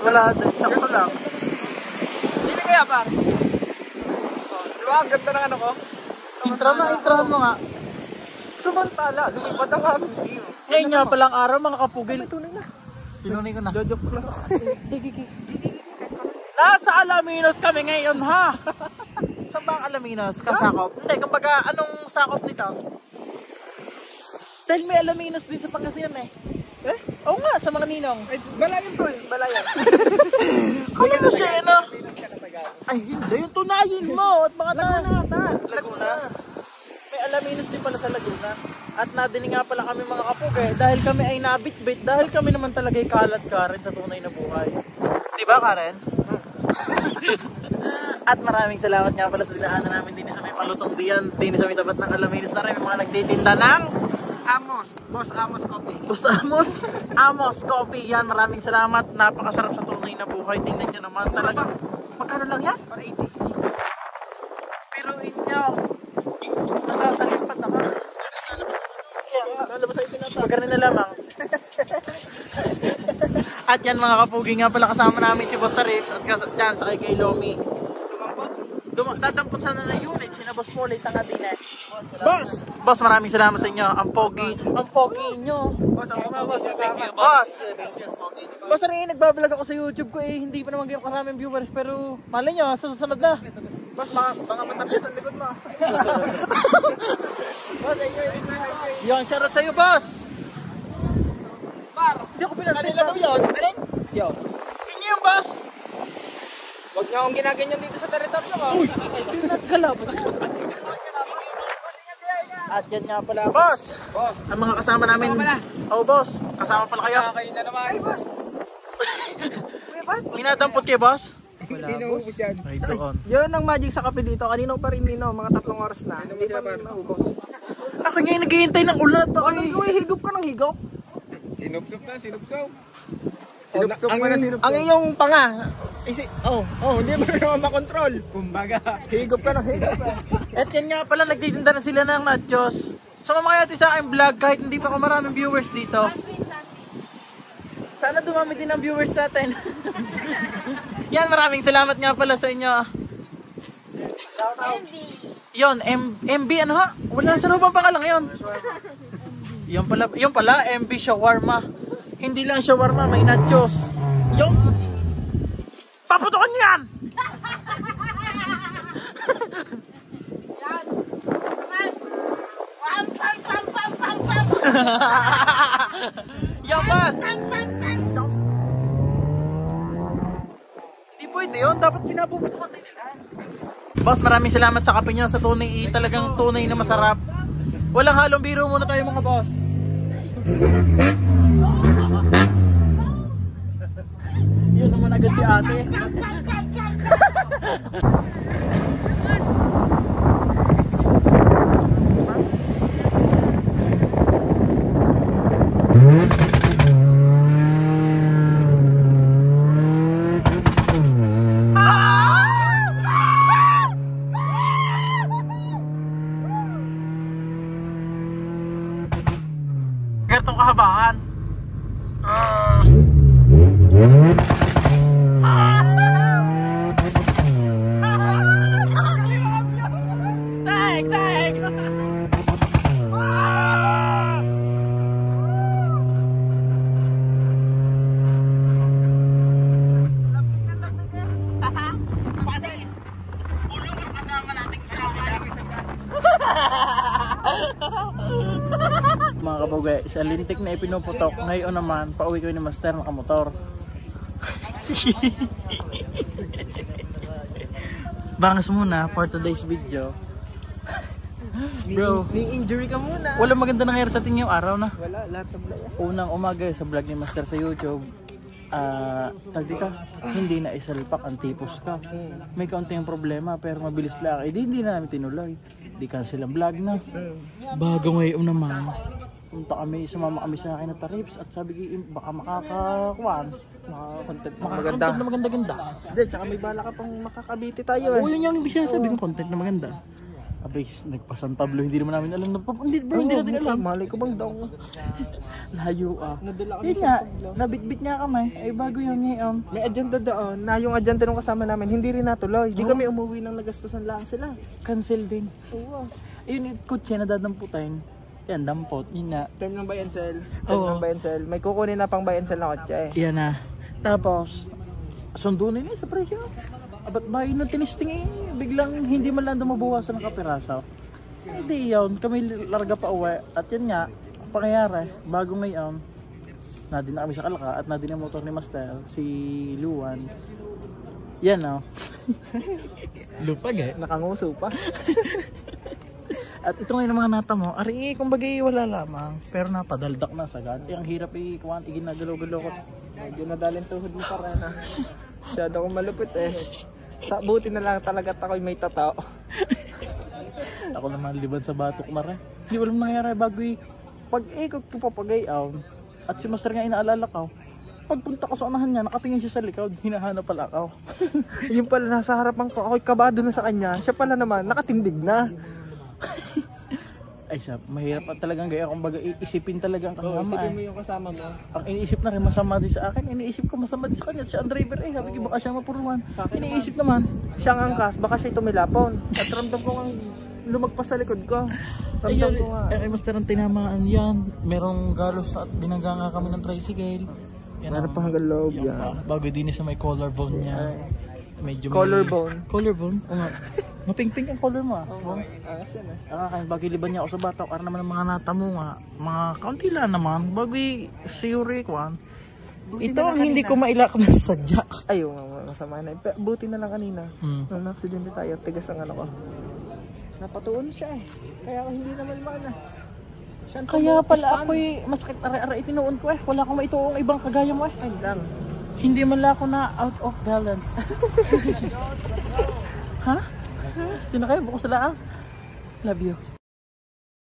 Wala, sakto lang. Hindi kaya par. Diba, ang ganda ng ano ko? Intrahan mo nga. Sumantala, lumipad ang aming view. Ngayon nga palang araw mga kapugil. Tinunay ko na. Jojoke lang. Nasa Alaminos kami ngayon ha. Saan ba ang Alaminos? Kasakop? Hindi, kumbaga anong sakop nito? Tell me Alaminos din sa Pangasinan eh. Eh? Oo nga, sa mga ninong. Ay, balayan to eh, balayan. Kala mo siya ano? Ay hindi, yung tunayin mo. At mga Laguna. May Alaminos din pala sa Laguna. At nadinig nga pala kami mga kapugay dahil kami ay nabitbit. Dahil kami naman talaga ay kalat Karen sa tunay na buhay. Diba Karen? At maraming salamat nga pala sa dinaanan namin din sa may Palusong Diyan. Din sa may tapat ng Alaminos na rin. May mga nagtitinda ng Boss Amos Coffee. Boss Amos Coffee. Yan, maraming salamat. Napakasarap sa tunay na buhay. Tingnan nyo naman talaga. Magkano lang yan? Para 80. Pero inyo, nasasalimpat ako. Kaya nga, lalabas ay pinata. Pagkarin na lamang. At yan mga kapugi nga pala kasama namin si Boss Tarix at dyan sa kay Lomi. Dadampot sana na unit, sina Boss Paulie, tanga din eh. Boss, maraming salamat sa inyo. Ang pogi nyo. Boss, rin nagbablog ako sa YouTube ko eh, hindi pa naman ganyan karaming viewers pero malay nyo, sa susunod na. Boss, baka matapos ang likod mo. Boss, Yung shoutout sa'yo, boss. Par, Hindi ako pinansin. kanila daw yun. Alin? Yo. Inyo yung boss. Huwag nga akong ginaganyan dito sa teritoryo ko. Uy, nagkalab. At yan nga pala, boss. Boss, Ang mga kasama namin. Oh, boss. Kasama pala kayo. kayo na naman. Ay, boss. Minadampot kayo, boss? Hindi naubos yan. Ay, doon. Yun ang magic sa kape dito. Kanino pa rin nino, mga 3 oras na. Hindi pa naubos. Ako ngayon naghihintay ng ulan to. Ano gawin? Higop ka ng higop? Sinupsup na, sinupsup. Sinupsup mo na sinupsup. Ang iyong panga. Hindi mo naman makontrol. Kumbaga. Higop ka ng higop. At yan nga pala, nagtitinda na sila ng nachos. Sumama kaya natin sa aking vlog kahit hindi pa ako maraming viewers dito. Sana dumami din ang viewers natin. Yan, maraming salamat nga pala sa inyo. Yon, MB ano ha? Wala sa loob ang pangalan ngayon. Yung pala, MB Shawarma. Hindi lang shawarma, may nachos. Yung paputukan niyo yan! Yung boss! Hindi pwede yun, dapat pinapuputukan din nila. Boss, maraming salamat sa kape niyo sa tunay, talagang tunay na masarap. Walang halong biro muna tayo mga boss. Yun naman agad si ate. Ganitong kahabaan. Taik! Panis! Ulo ang kasama nating mga kabugay, sa lintik na ipinuputok. Ngayon naman, pauwi ko ni Master nakamotor. Bangas muna for today's video. Bro, May injury ka muna. wala maganda nangyari sa ating yung araw na. Wala, lahat sa blaya. Unang umaga sa vlog ni Master sa YouTube. Tagdi ka, hindi na isalpak ang tipos ka. May kaunting problema pero mabilis lang. Hindi na namin tinuloy. Di cancel ang vlog na. Bago ngayon naman, punta kami, sumama kami sa akin na Tarips at sabi ko, baka makakakuan. Content Content na maganda-ganda. Hindi, tsaka may bala ka pang makakabiti tayo Oo, yun yung ibig sabi ng content na maganda. Abay, nagpasantablo, hindi naman namin alam na hindi natin alam. Malay ko bang daw. Layo Nadala kami Yun nga, nabitbit nga kami. Ay bago yun ngayon. May agenda doon na yung agenda nung kasama namin, hindi rin natuloy. Di kami umuwi ng nagastusan lang sila. Cancel din. Oo. Ayun yung kutse na dadamputin. Yan, dampot. Yun na. Term ng buy and sell. Oo. Ng buy and sell. May kukunin na pang buy and sell na kotse. Yan na. Tapos, sundo na yun sa presyo. Ba't ba yun ang tinisting eh? Biglang hindi man lang mabawasan ng kapiraso. Hindi yun. Kami larga pa uwi. At yun nga, ang pangyayari, bago ngayon, nadin na kami sa Kalaka at nadin ang motor ni Master, si Luan. Yan o. Lupag eh. Nakanguso pa. At ito ngayon ang mga nata mo, ari kumbagay wala lamang. Pero napadaldak na sagad. Ang hirap kuwan, ginagalaw-galaw ko. Medyo nadalin tuhod mo pa rin ha. Masyado akong malupit eh. Sa buti na lang talaga at ako'y may tatao. Ako naman liban sa batok mare. Hindi walang nangyari bago pag ikot ko papagayaw at si Master nga inaalala ko. Pagpunta ko sa unahan niya, nakatingin siya sa likod, hinahanap pala ako. Yung pala nasa harapan ko, ako'y kabado na sa kanya. Siya pala naman, nakatindig na. Ay siya, mahirap at talagang gaya kung baga isipin talaga ang kasama. Isipin mo yung kasama mo. Ang iniisip na rin masama din sa akin, iniisip ko masama din sa kanya. Siya ang driver sabi ko baka siya mapuruan. Iniisip naman. Siyang angkas, baka siya'y tumilapon. At ramdam ko ang lumagpas sa likod ko. Ramdam ko nga. Ay, Master ang tinamaan yan. Merong galos at binangga nga kami ng tricycle. Meron pa hanggang loob yan. Bago din sa may collarbone niya. Medyo Collarbone? Collarbone? O nga. Maping-ping ang collar mo ah. Angas yan eh. Kaya bago liban niya ako sa bata, para naman ang mga natamo nga. Mga kaunti lang naman. Bago siyuri ko ito ang hindi ko mailak na sadya. Ayaw nga, masama na. Buti na lang kanina. Nung na-accidente tayo, tigas ang ano ko. Napatuon siya eh. Kaya hindi naman mana. Kaya pala ako'y masakit aray-aray itinuon ko eh. Wala akong maituong ibang kagaya mo eh. Ay lang. Hindi man lang ako na out of balance. Ha? Hindi na kayo, buko sa laang. Love you.